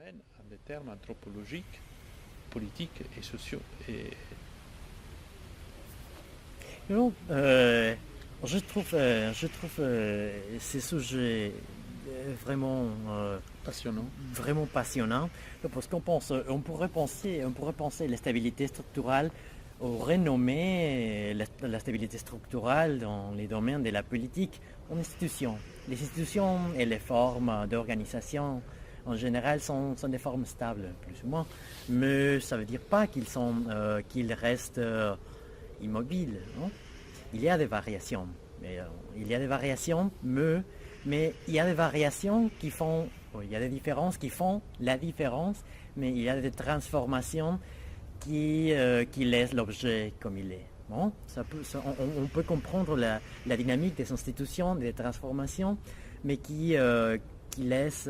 amène à des termes anthropologiques, politiques et sociaux. Non, je trouve ces sujets vraiment, Passionnant. vraiment passionnants parce on pourrait penser la stabilité structurelle au renommé la stabilité structurelle dans les domaines de la politique en institutions. Les institutions et les formes d'organisation en général sont des formes stables, plus ou moins, mais ça ne veut dire pas qu'ils restent immobiles, non? Il y a des variations, il y a des variations, mais il y a des variations qui font, il y a des différences qui font la différence, mais il y a des transformations qui laissent l'objet comme il est. Bon, on peut comprendre la dynamique des institutions, des transformations, mais qui laissent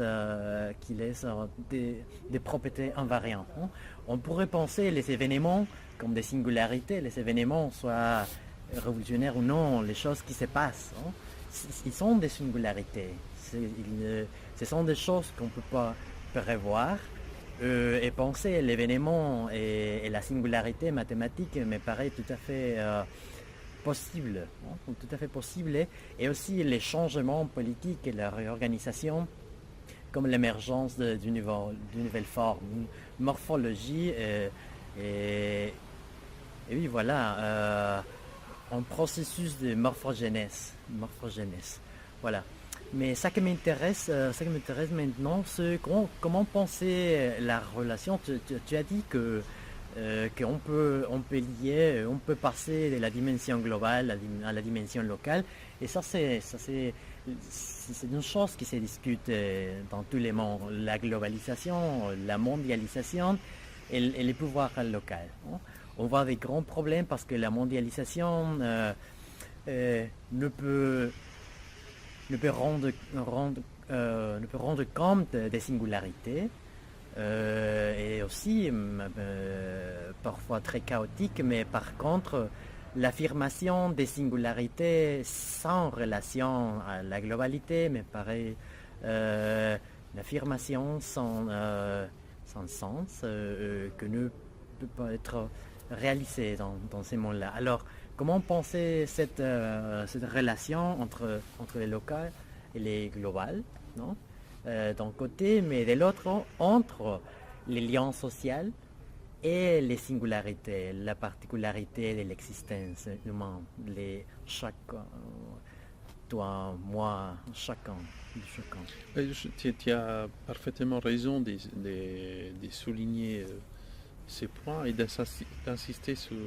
des propriétés invariantes. Hein. On pourrait penser les événements comme des singularités, les événements soient révolutionnaires ou non, les choses qui se passent. Hein. Ils sont des singularités. Ce sont des choses qu'on ne peut pas prévoir. Et penser l'événement et la singularité mathématique me paraît tout à fait possible. Hein, tout à fait possible. Et aussi les changements politiques et la réorganisation, comme l'émergence d'une nouvelle forme, une morphologie. Et oui, voilà, un processus de morphogénèse. Voilà. Mais ça qui m'intéresse maintenant, c'est comment penser la relation. Tu as dit qu'on on peut passer de la dimension globale à la dimension locale. Et ça, c'est une chose qui se discute dans tous les mondes. La globalisation, la mondialisation et les pouvoirs locaux. Hein. On voit des grands problèmes parce que la mondialisation ne peut rendre compte des singularités et aussi parfois très chaotique, mais par contre l'affirmation des singularités sans relation à la globalité me paraît une affirmation sans sens que ne peut pas être réalisée dans ces mondes-là. Alors, comment penser cette relation entre les locales et les globales, non? D'un côté, mais de l'autre, entre les liens sociaux et les singularités, la particularité de l'existence humaine, toi, moi, chacun. Tu as parfaitement raison de souligner ces points et d'insister sur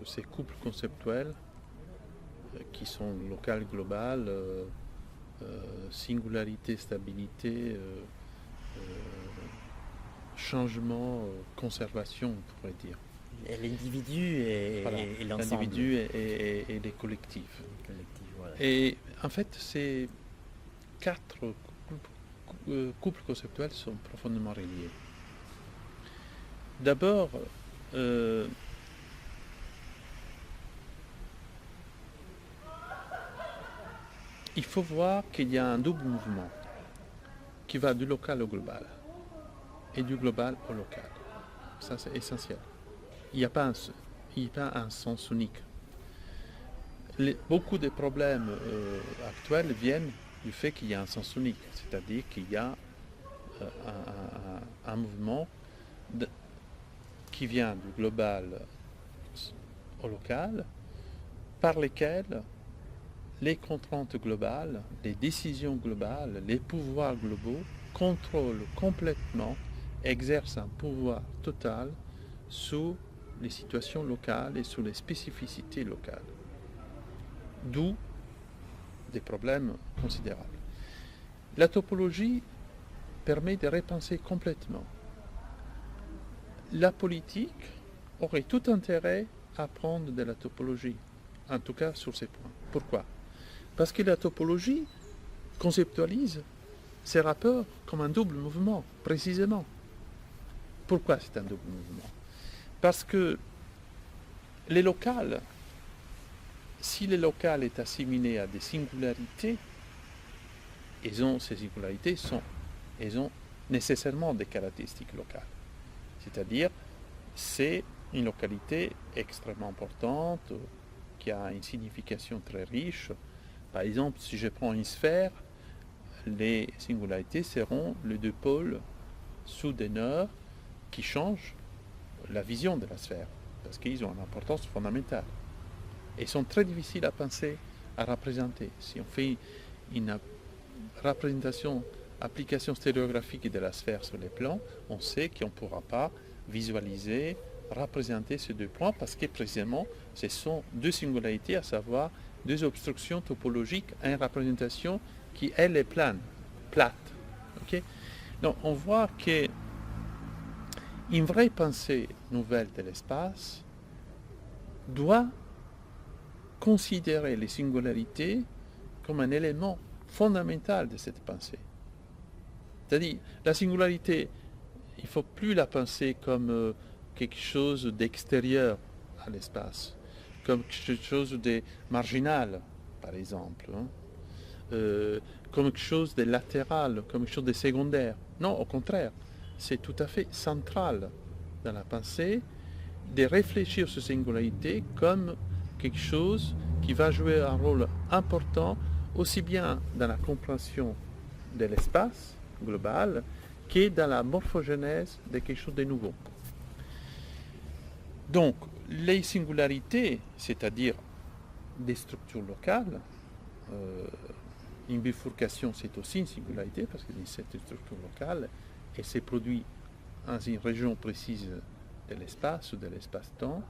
ces couples conceptuels qui sont local, global, singularité, stabilité, changement, conservation, on pourrait dire. Et l'individu et l'ensemble. L'individu et les collectifs. Voilà. Et en fait, ces quatre couples conceptuels sont profondément reliés. D'abord, il faut voir qu'il y a un double mouvement qui va du local au global et du global au local. Ça, c'est essentiel. Il n'y a pas un sens unique. Beaucoup des problèmes actuels viennent du fait qu'il y a un sens unique, c'est-à-dire qu'il y a un mouvement qui vient du global au local, par lesquels les contraintes globales, les décisions globales, les pouvoirs globaux contrôlent complètement, exercent un pouvoir total sur les situations locales et sur les spécificités locales. D'où des problèmes considérables. La topologie permet de repenser complètement. La politique aurait tout intérêt à prendre de la topologie, en tout cas sur ces points. Pourquoi ? Parce que la topologie conceptualise ces rapports comme un double mouvement, précisément. Pourquoi c'est un double mouvement ? Parce que les locales, si le local est assimilé à des singularités, ces singularités sont elles ont nécessairement des caractéristiques locales. C'est-à-dire, c'est une localité extrêmement importante, qui a une signification très riche. Par exemple, si je prends une sphère, les singularités seront les deux pôles sud et nord qui changent la vision de la sphère, parce qu'ils ont une importance fondamentale. Et sont très difficiles à penser, à représenter. Si on fait une représentation, application stéréographique de la sphère sur les plans, on sait qu'on ne pourra pas visualiser, représenter ces deux points, parce que précisément, ce sont deux singularités, à savoir deux obstructions topologiques à une représentation qui, elle, est plate. Okay? Donc, on voit que une vraie pensée nouvelle de l'espace doit considérer les singularités comme un élément fondamental de cette pensée. C'est-à-dire, la singularité, il ne faut plus la penser comme quelque chose d'extérieur à l'espace, comme quelque chose de marginal, par exemple, comme quelque chose de latéral, comme quelque chose de secondaire. Non, au contraire, c'est tout à fait central dans la pensée de réfléchir sur ces singularités comme quelque chose qui va jouer un rôle important aussi bien dans la compréhension de l'espace global que dans la morphogenèse de quelque chose de nouveau. Donc, les singularités, c'est-à-dire des structures locales, une bifurcation, c'est aussi une singularité parce que c'est une structure locale et c'est produit dans une région précise de l'espace ou de l'espace-temps.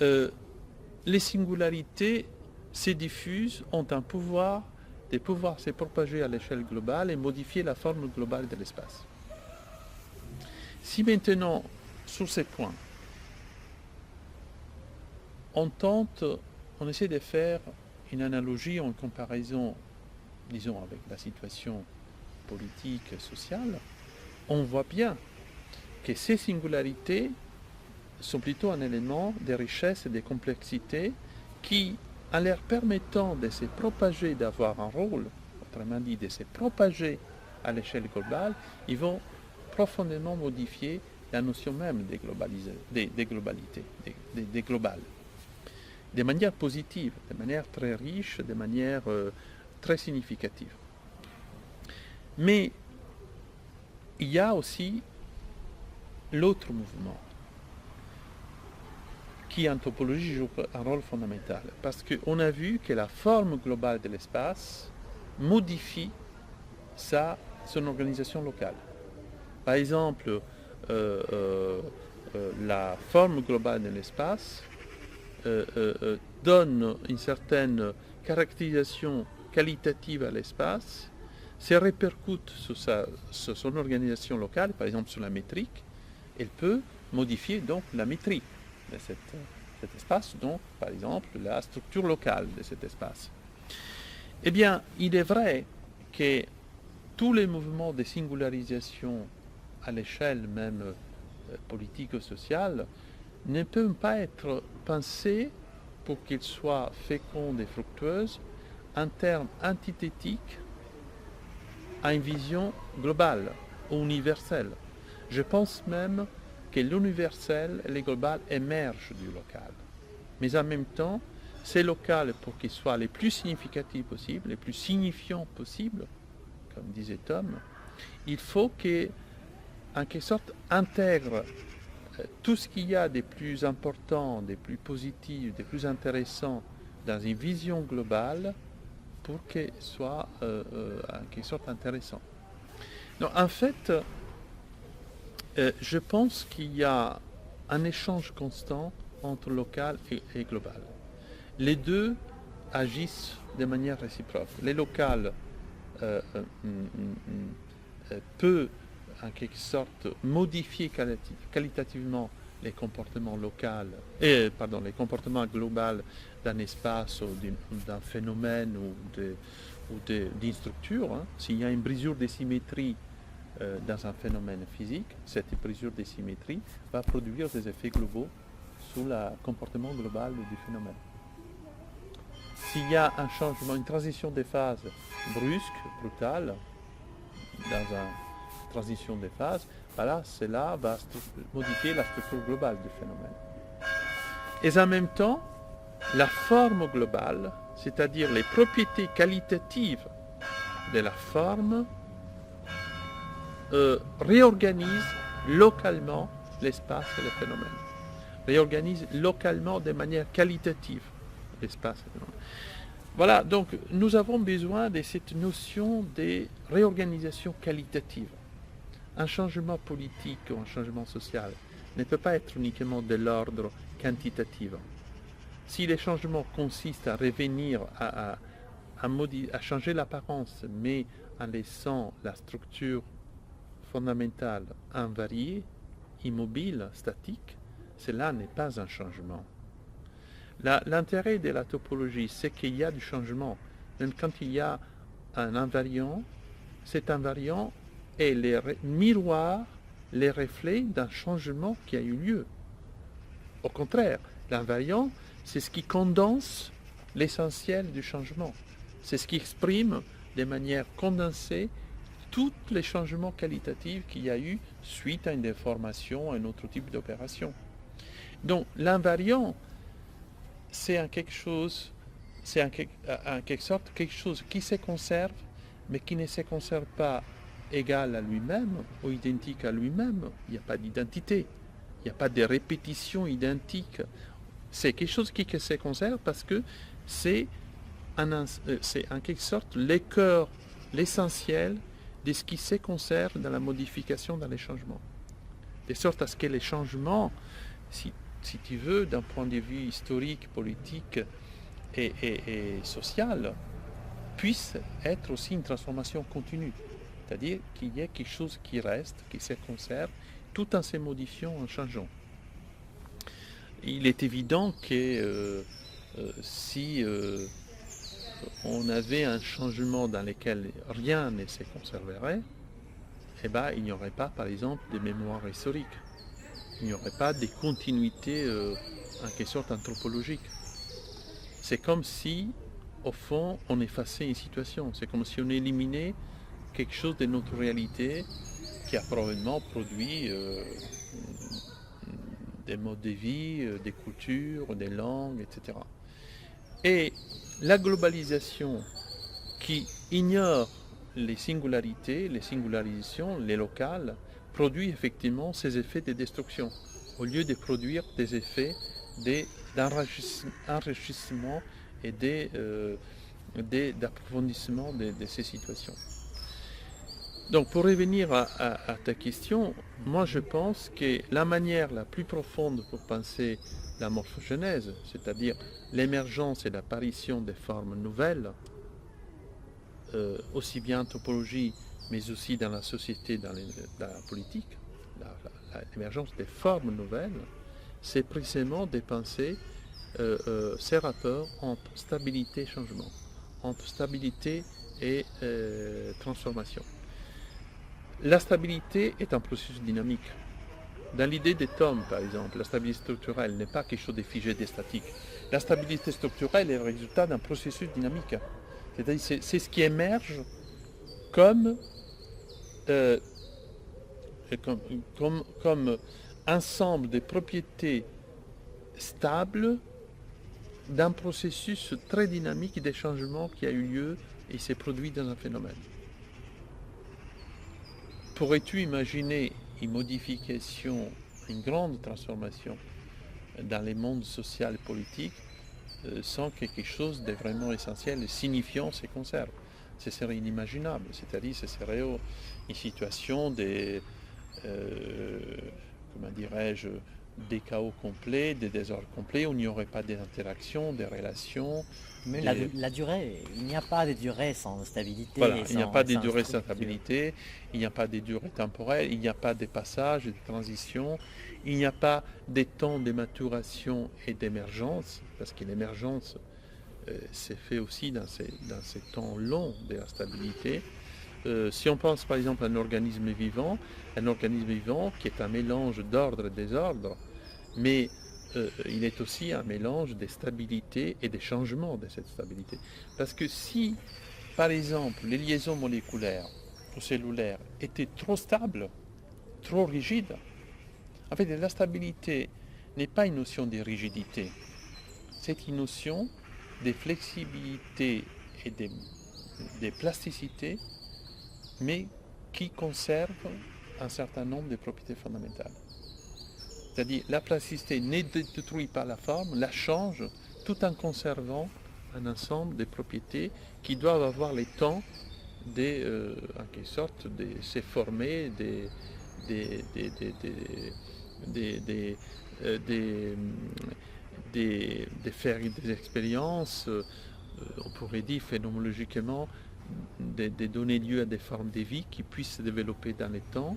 Les singularités se diffusent, ont un pouvoir de pouvoir se propager à l'échelle globale et modifier la forme globale de l'espace. Si maintenant, sur ces points, on essaie de faire une analogie ou une comparaison, disons, avec la situation politique et sociale, on voit bien que ces singularités sont plutôt un élément de richesse et de complexité qui, en leur permettant de se propager, d'avoir un rôle, autrement dit, de se propager à l'échelle globale, ils vont profondément modifier la notion même des globalités, des globales, de manière positive, de manière très riche, de manière très significative. Mais il y a aussi l'autre mouvement qui en topologie joue un rôle fondamental, parce qu'on a vu que la forme globale de l'espace modifie son organisation locale. Par exemple, la forme globale de l'espace donne une certaine caractérisation qualitative à l'espace, se répercute sur son organisation locale, par exemple sur la métrique, elle peut modifier donc la métrique de cet espace, donc par exemple la structure locale de cet espace. Eh bien, il est vrai que tous les mouvements de singularisation à l'échelle même politique ou sociale ne peuvent pas être pensés pour qu'ils soient féconds et fructueux en termes antithétiques à une vision globale ou universelle. Je pense même que l'universel et le global émergent du local. Mais en même temps, ces locales, pour qu'ils soient les plus significatifs possibles, les plus signifiants possibles, comme disait Tom, il faut qu'ils, en quelque sorte, intègrent tout ce qu'il y a de plus important, de plus positif, de plus intéressant dans une vision globale pour qu'elle soit en quelque sorte intéressant. Donc, en fait, je pense qu'il y a un échange constant entre local et global. Les deux agissent de manière réciproque. Les locales peuvent en quelque sorte modifier qualitativement les comportements les comportements globaux d'un espace ou d'un phénomène ou d'une structure. Hein. S'il y a une brisure de symétrie dans un phénomène physique, cette brisure de symétrie va produire des effets globaux sur le comportement global du phénomène. S'il y a un changement, une transition de phase brusque, brutale, dans une transition des phases, voilà, cela va modifier la structure globale du phénomène. Et en même temps, la forme globale, c'est-à-dire les propriétés qualitatives de la forme, réorganise localement l'espace et le phénomène. Réorganise localement de manière qualitative l'espace et le phénomène. Voilà, donc nous avons besoin de cette notion de réorganisation qualitative. Un changement politique ou un changement social ne peut pas être uniquement de l'ordre quantitatif. Si les changements consistent à revenir à changer l'apparence, mais en laissant la structure fondamentale invariée, immobile, statique, cela n'est pas un changement. L'intérêt de la topologie, c'est qu'il y a du changement. Même quand il y a un invariant, cet invariant est le miroir, les reflets d'un changement qui a eu lieu. Au contraire, l'invariant, c'est ce qui condense l'essentiel du changement. C'est ce qui exprime de manière condensée tous les changements qualitatifs qu'il y a eu suite à une déformation, à un autre type d'opération. Donc l'invariant, c'est en quelque chose, c'est en quelque sorte quelque chose qui se conserve, mais qui ne se conserve pas égal à lui-même ou identique à lui-même. Il n'y a pas d'identité, il n'y a pas de répétition identique. C'est quelque chose qui se conserve parce que c'est en quelque sorte le cœur, l'essentiel de ce qui se conserve dans la modification, dans les changements. De sorte à ce que les changements, si tu veux, d'un point de vue historique, politique et social, puissent être aussi une transformation continue. C'est-à-dire qu'il y ait quelque chose qui reste, qui se conserve, tout en se modifiant, en changeant. Il est évident que si on avait un changement dans lequel rien ne se conserverait, eh ben, il n'y aurait pas, par exemple, de mémoire historique. Il n'y aurait pas de continuité en quelque sorte anthropologique. C'est comme si, au fond, on effaçait une situation. C'est comme si on éliminait quelque chose de notre réalité qui a probablement produit des modes de vie, des cultures, des langues, etc. Et la globalisation qui ignore les singularités, les singularisations, les locales, produit effectivement ces effets de destruction, au lieu de produire des effets d'enrichissement et d'approfondissement de ces situations. Donc pour revenir à ta question, moi je pense que la manière la plus profonde pour penser la morphogenèse, c'est-à-dire l'émergence et l'apparition des formes nouvelles, aussi bien en topologie, mais aussi dans la société, dans la politique, l'émergence des formes nouvelles, c'est précisément de penser ces rapports entre stabilité et changement, entre stabilité et transformation. La stabilité est un processus dynamique. Dans l'idée des tomes, par exemple, la stabilité structurelle n'est pas quelque chose de figé, de statique. La stabilité structurelle est le résultat d'un processus dynamique. C'est-à-dire c'est ce qui émerge comme ensemble de propriétés stables d'un processus très dynamique de changement qui a eu lieu et s'est produit dans un phénomène. Pourrais-tu imaginer une modification, une grande transformation dans les mondes social et politique sans que quelque chose de vraiment essentiel et signifiant se conserve? Ce serait inimaginable, c'est-à-dire ce serait une situation de, comment dirais-je, des chaos complets, des désordres complets, où il n'y aurait pas d'interactions, des relations. Mais la durée, il n'y a pas de durée sans stabilité. Voilà, il n'y a pas de durée sans stabilité, il n'y a pas de durée temporelle, il n'y a pas de passage, de transition, il n'y a pas de temps de maturation et d'émergence, parce que l'émergence c'est fait aussi dans ces temps longs de la stabilité. Si on pense par exemple à un organisme vivant qui est un mélange d'ordre et désordre, mais il est aussi un mélange de stabilité et des changements de cette stabilité. Parce que si, par exemple, les liaisons moléculaires ou cellulaire était trop stable, trop rigide, en fait, la stabilité n'est pas une notion de rigidité, c'est une notion de flexibilité et de plasticité, mais qui conserve un certain nombre de propriétés fondamentales. C'est-à-dire la plasticité ne détruit pas la forme, la change, tout en conservant un ensemble de propriétés qui doivent avoir le temps en quelque sorte, de se former, de faire des expériences, on pourrait dire phénoménologiquement, de donner lieu à des formes de vie qui puissent se développer dans le temps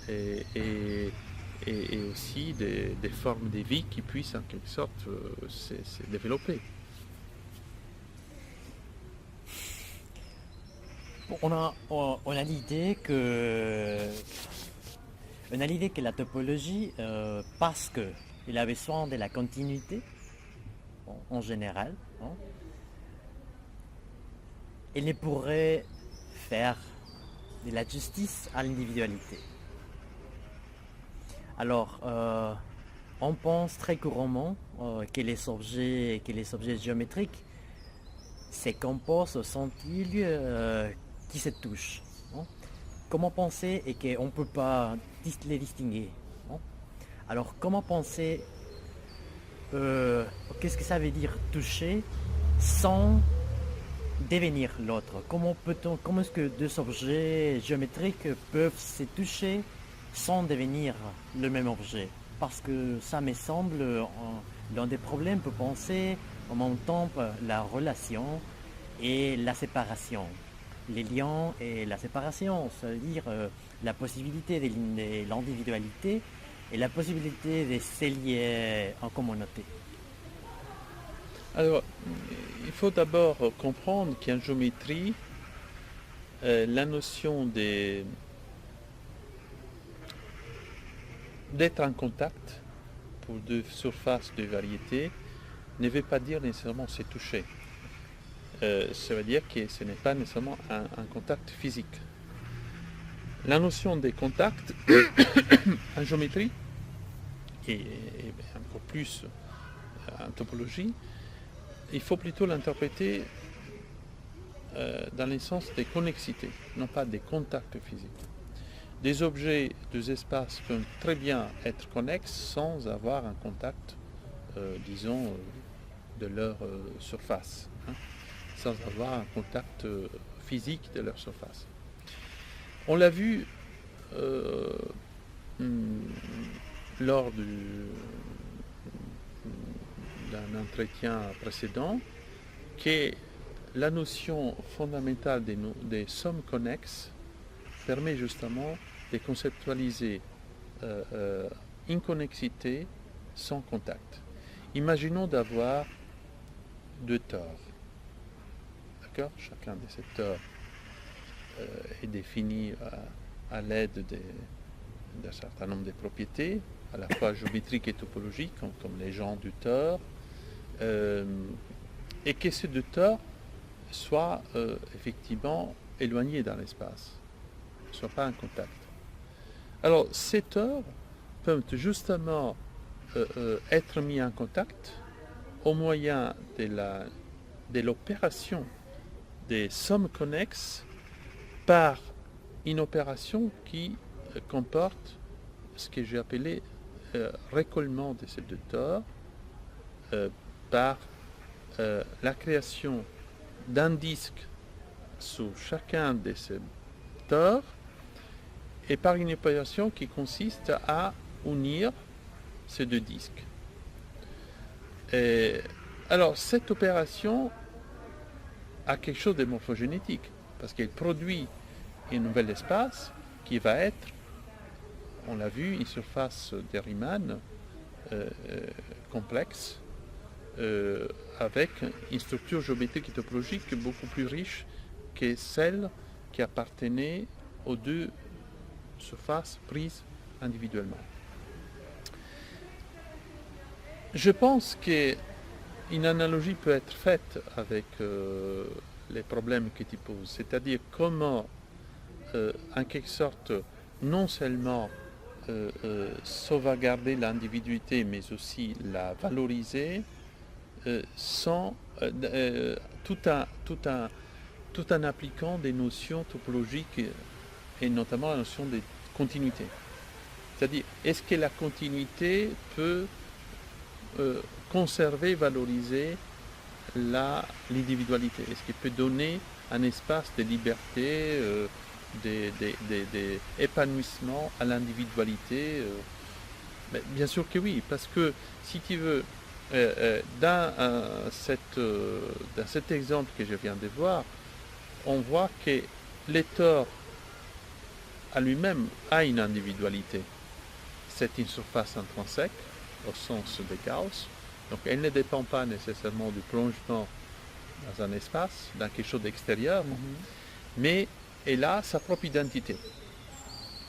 et aussi des formes de vie qui puissent en quelque sorte se développer. On a l'idée que la topologie, parce qu'il a besoin de la continuité, en général, hein, il ne pourrait faire de la justice à l'individualité. Alors, on pense très couramment que les objets géométriques se composent au centile qui se touchent. Hein. Comment penser et qu'on ne peut pas les distinguer, hein. Alors, comment penser qu'est-ce que ça veut dire toucher sans devenir l'autre? Comment est-ce que deux objets géométriques peuvent se toucher sans devenir le même objet? Parce que ça me semble l'un des problèmes pour penser en même temps la relation et la séparation. Les liens et la séparation, c'est-à-dire la possibilité de l'individualité et la possibilité de se lier en communauté. Alors, il faut d'abord comprendre qu'en géométrie, la notion d'être en contact pour deux surfaces de variété ne veut pas dire nécessairement se toucher. Ça veut dire que ce n'est pas nécessairement un contact physique. La notion de contact en géométrie, et encore plus en topologie, il faut plutôt l'interpréter dans le sens des connexités, non pas des contacts physiques. Des objets, des espaces peuvent très bien être connexes sans avoir un contact, disons, de leur surface, hein, sans avoir un contact physique de leur surface. On l'a vu lors d'un entretien précédent que la notion fondamentale des sommes connexes permet justement de conceptualiser une connexité sans contact. Imaginons d'avoir deux tores. D'accord ? Chacun de ces tores est défini à l'aide d'un certain nombre de propriétés, à la fois géométriques et topologiques, comme les genres du tore, et que ces deux tores soient effectivement éloignés dans l'espace, ne soient pas en contact. Alors, ces tores peuvent justement être mis en contact au moyen de l'opération des sommes connexes par une opération qui comporte ce que j'ai appelé récollement de ces deux tores par la création d'un disque sous chacun de ces tores et par une opération qui consiste à unir ces deux disques. Alors cette opération a quelque chose de morphogénétique parce qu'elle produit un nouvel espace qui va être, on l'a vu, une surface de Riemann complexe avec une structure géométrique et topologique beaucoup plus riche que celle qui appartenait aux deux surfaces prises individuellement. Je pense qu'une analogie peut être faite avec les problèmes que tu poses, c'est-à-dire comment en quelque sorte, non seulement sauvegarder l'individualité, mais aussi la valoriser, sans, tout en appliquant des notions topologiques et notamment la notion de continuité. C'est-à-dire, est-ce que la continuité peut conserver, valoriser l'individualité? Est-ce qu'elle peut donner un espace de liberté, d'épanouissement à l'individualité? Bien sûr que oui, parce que si tu veux, dans cet exemple que je viens de voir, on voit que l'Hector à lui-même a une individualité. C'est une surface intrinsèque au sens de Gauss, donc elle ne dépend pas nécessairement du plongement dans un espace, dans quelque chose d'extérieur, mais elle a sa propre identité,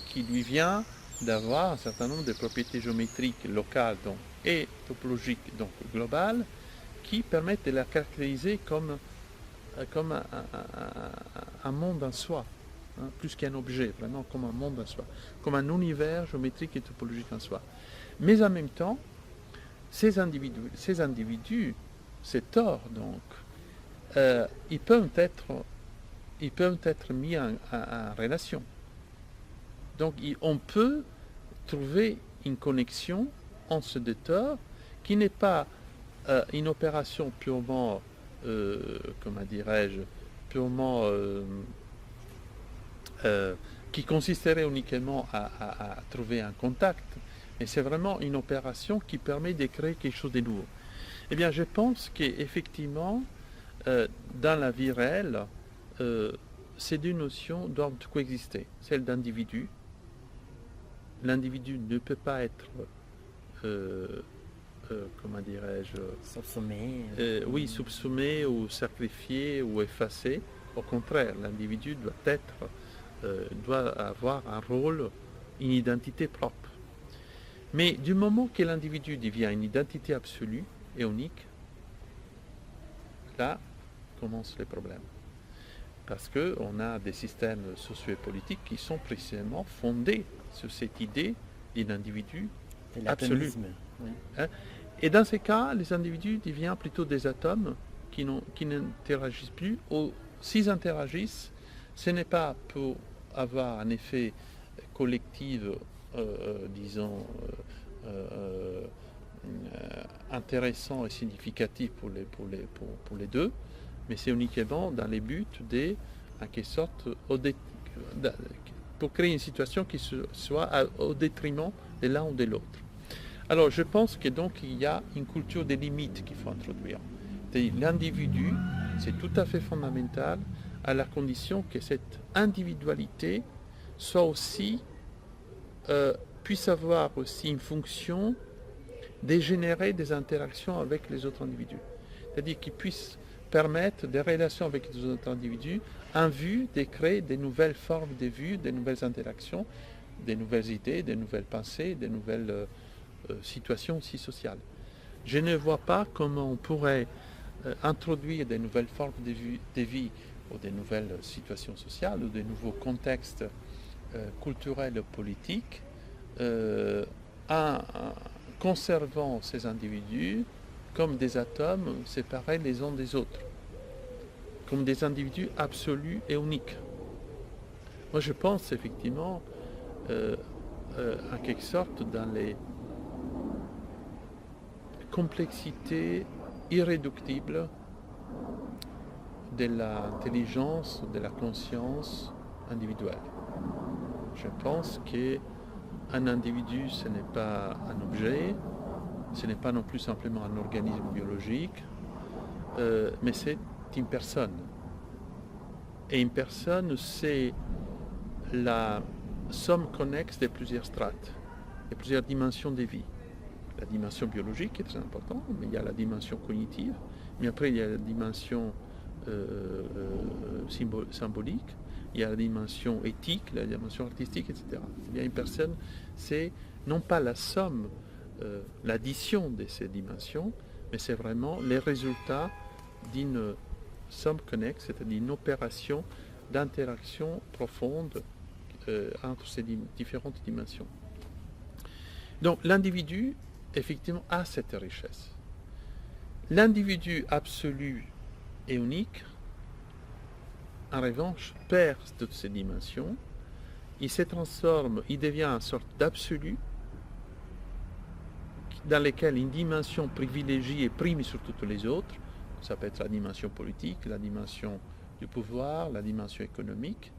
qui lui vient d'avoir un certain nombre de propriétés géométriques locales donc, et topologiques, donc globales, qui permettent de la caractériser comme un monde en soi, hein, plus qu'un objet, vraiment comme un monde en soi, comme un univers géométrique et topologique en soi. Mais en même temps, ces individus, ces torts, donc, ils peuvent être mis en relation. Donc on peut trouver une connexion entre ces deux torts qui n'est pas une opération purement, comment dirais-je, purement qui consisterait uniquement à trouver un contact, mais c'est vraiment une opération qui permet de créer quelque chose de nouveau. Eh bien, je pense qu'effectivement, dans la vie réelle, ces deux notions doivent coexister. Celle d'individu. L'individu ne peut pas être, comment dirais-je, soupçonné. Soupçonné ou sacrifié ou effacé. Au contraire, l'individu doit avoir un rôle, une identité propre. Mais du moment que l'individu devient une identité absolue et unique, là commencent les problèmes. Parce qu'on a des systèmes socio-politiques qui sont précisément fondés sur cette idée d'un individu absolu. Oui. Hein? Et dans ces cas, les individus deviennent plutôt des atomes qui n'interagissent plus, ou s'ils interagissent, ce n'est pas pour avoir un effet collectif, disons, intéressant et significatif pour les deux, mais c'est uniquement dans les buts en quelque sorte, pour créer une situation qui soit au détriment de l'un ou de l'autre. Alors je pense que donc il y a une culture des limites qu'il faut introduire. L'individu, c'est tout à fait fondamental à la condition que cette individualité soit aussi, puisse avoir aussi une fonction de générer des interactions avec les autres individus. C'est-à-dire qu'il puisse permettre des relations avec les autres individus en vue de créer des nouvelles formes de vue, des nouvelles interactions, des nouvelles idées, des nouvelles pensées, des nouvelles situations aussi sociales. Je ne vois pas comment on pourrait introduire des nouvelles formes de vie ou des nouvelles situations sociales ou des nouveaux contextes culturels ou politiques en conservant ces individus comme des atomes séparés les uns des autres, comme des individus absolus et uniques. Moi je pense effectivement en quelque sorte dans les complexités irréductibles de l'intelligence, de la conscience individuelle. Je pense qu'un individu, ce n'est pas un objet, ce n'est pas non plus simplement un organisme biologique, mais c'est une personne. Et une personne, c'est la somme connexe de plusieurs strates, de plusieurs dimensions de vie. La dimension biologique est très importante, mais il y a la dimension cognitive, mais après il y a la dimension symbolique, il y a la dimension éthique, la dimension artistique, etc. Eh bien, une personne, c'est non pas la somme, l'addition de ces dimensions, mais c'est vraiment les résultats d'une somme connexe, c'est-à-dire une opération d'interaction profonde entre ces différentes dimensions. Donc l'individu, effectivement, a cette richesse. L'individu absolu et unique, en revanche, perd toutes ces dimensions. Il se transforme, il devient une sorte d'absolu dans lequel une dimension privilégiée prime sur toutes les autres. Ça peut être la dimension politique, la dimension du pouvoir, la dimension économique.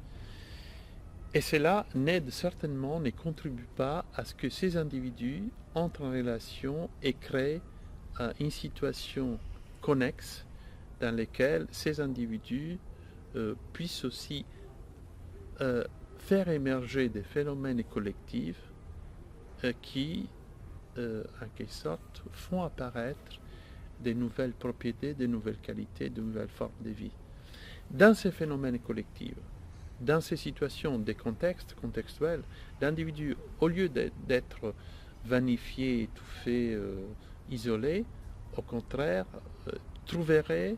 Et cela n'aide certainement, ne contribue pas à ce que ces individus entrent en relation et créent une situation connexe dans laquelle ces individus puissent aussi faire émerger des phénomènes collectifs qui, en quelque sorte, font apparaître des nouvelles propriétés, des nouvelles qualités, de nouvelles formes de vie. Dans ces phénomènes collectifs, dans ces situations, des contextes contextuels, l'individu, au lieu d'être vanifié, étouffé, isolé, au contraire, trouverait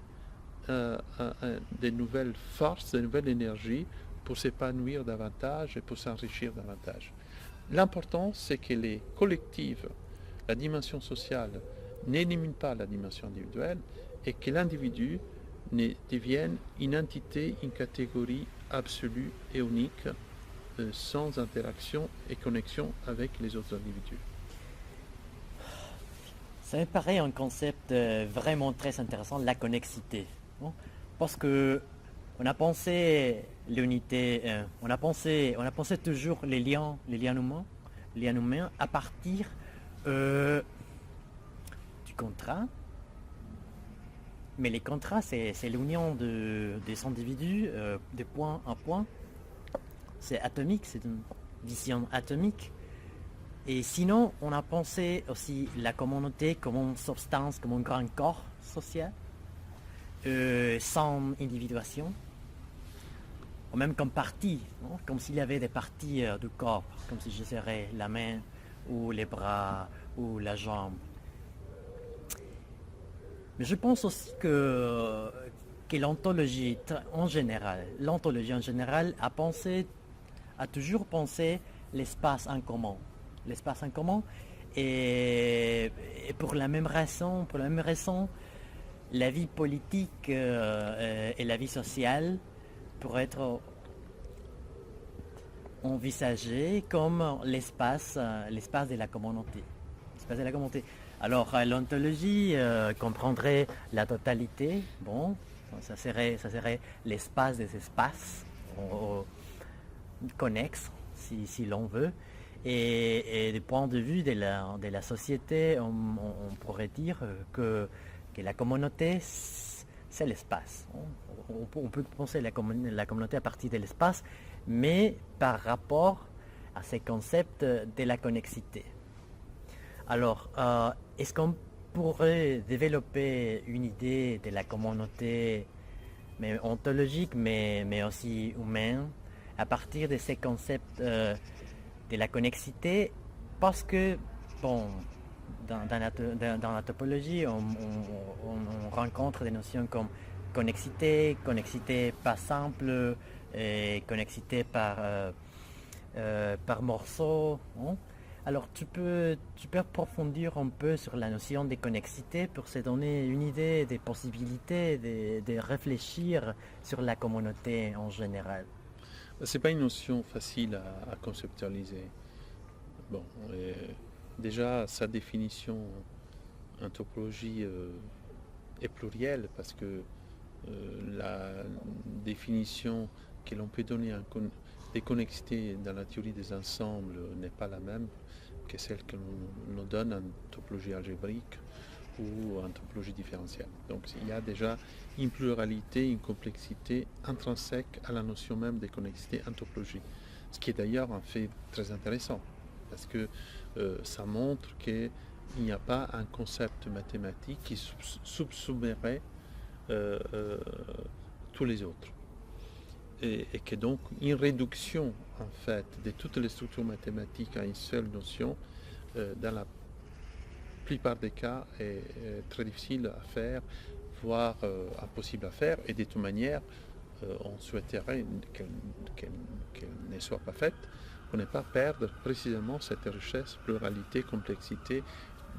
des nouvelles forces, des nouvelles énergies pour s'épanouir davantage et pour s'enrichir davantage. L'important, c'est que les collectifs, la dimension sociale, n'éliminent pas la dimension individuelle et que l'individu devienne une entité, une catégorie absolue et unique, sans interaction et connexion avec les autres individus. Ça me paraît un concept vraiment très intéressant, la connexité. Bon, parce que on a pensé l'unité, on a pensé toujours les liens humains à partir du contrat. Mais les contrats, c'est l'union des individus de point à point. C'est atomique, c'est une vision atomique. Et sinon, on a pensé aussi la communauté comme une substance, comme un grand corps social, sans individuation, ou même comme partie, non? Comme s'il y avait des parties du corps, comme si je serais la main, ou les bras, ou la jambe. Mais je pense aussi que l'ontologie en général a toujours pensé l'espace en commun. L'espace en commun et pour la même raison, la vie politique et la vie sociale pourraient être envisagées comme l'espace de la communauté. L'espace de la communauté. Alors l'ontologie comprendrait la totalité. Bon, ça serait l'espace des espaces connexes, si l'on veut. Et du point de vue de la société, on pourrait dire que la communauté, c'est l'espace. On peut penser la communauté à partir de l'espace, mais par rapport à ces concepts de la connexité. Alors, est-ce qu'on pourrait développer une idée de la communauté, mais ontologique, mais aussi humaine, à partir de ces concepts de la connexité? Parce que, bon, dans la topologie, on rencontre des notions comme connexité pas simple, et connexité par morceaux. Hein? Alors tu peux approfondir un peu sur la notion de connexité pour se donner une idée des possibilités de réfléchir sur la communauté en général. Ce n'est pas une notion facile à conceptualiser. Bon, déjà, sa définition en topologie est plurielle parce que la définition que l'on peut donner des connexités dans la théorie des ensembles n'est pas la même que celle que l'on donne en topologie algébrique ou en topologie différentielle. Donc il y a déjà une pluralité, une complexité intrinsèque à la notion même des connexités en topologie. Ce qui est d'ailleurs un fait très intéressant, parce que ça montre qu'il n'y a pas un concept mathématique qui subsumerait tous les autres. Et que donc une réduction en fait de toutes les structures mathématiques à une seule notion, dans la plupart des cas, est très difficile à faire, voire impossible à faire. Et de toute manière, on souhaiterait qu'elle ne soit pas faite, pour ne pas perdre précisément cette richesse, pluralité, complexité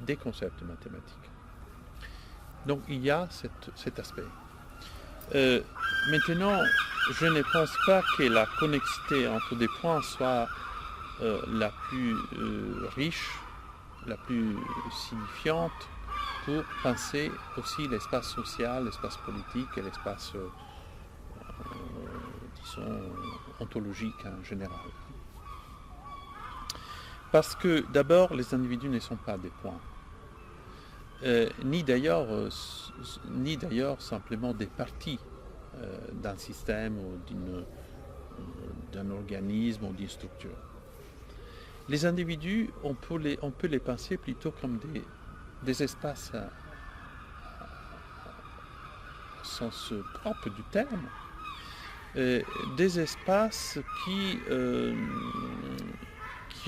des concepts mathématiques. Donc il y a cet aspect. Maintenant, je ne pense pas que la connexité entre des points soit la plus riche, la plus signifiante pour penser aussi l'espace social, l'espace politique et l'espace, disons, ontologique en général. Parce que d'abord, les individus ne sont pas des points, ni d'ailleurs simplement des parties d'un système ou d'un organisme ou d'une structure. Les individus, on peut les penser plutôt comme des espaces au sens propre du terme, des espaces qui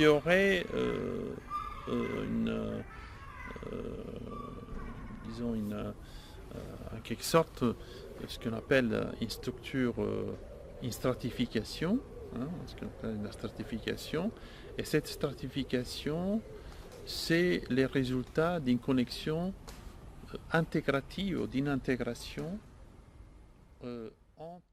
auraient disons en quelque sorte ce qu'on appelle une structure, une stratification, ce qu'on appelle une stratification, et cette stratification, c'est le résultat d'une connexion intégrative ou d'une intégration entre